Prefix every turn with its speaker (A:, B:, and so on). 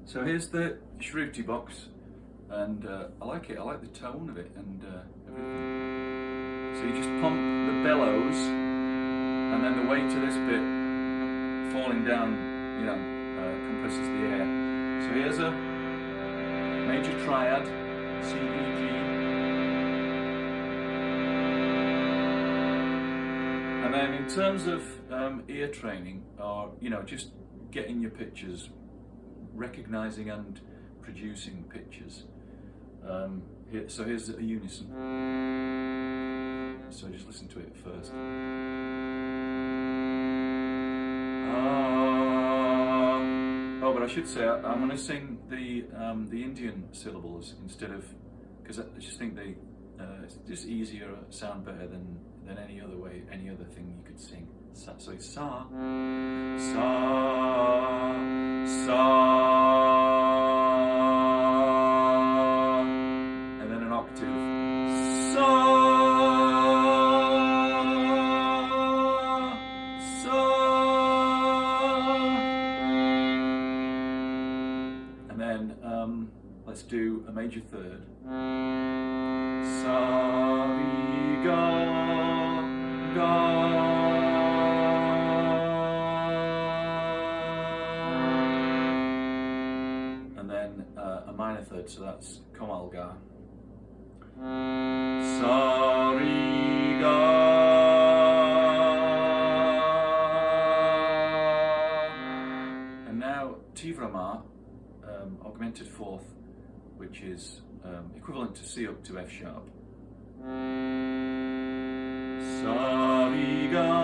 A: So here's the Shruti box, and I like it. I like the tone of it and everything. So you just pump the bellows, and then the weight of this bit falling down, compresses the air. So here's a major triad, C, E, G. And then in terms of ear training, or just getting your pictures, recognizing and producing pictures. So here's a unison. So just listen to it first. Oh, but I should say I'm going to sing the Indian syllables instead of, because I just think they it's just easier, sound better than any other way, any other thing you could sing. So it's sa, sa, sa, and then an octave, sa, sa, and then let's do a major third. Sa, re, ga, ga. And then a minor third, so that's Komal ga. Sa, re, ga. And now Tivrama, augmented fourth, which is equivalent to C up to F sharp. Sa, re, ga.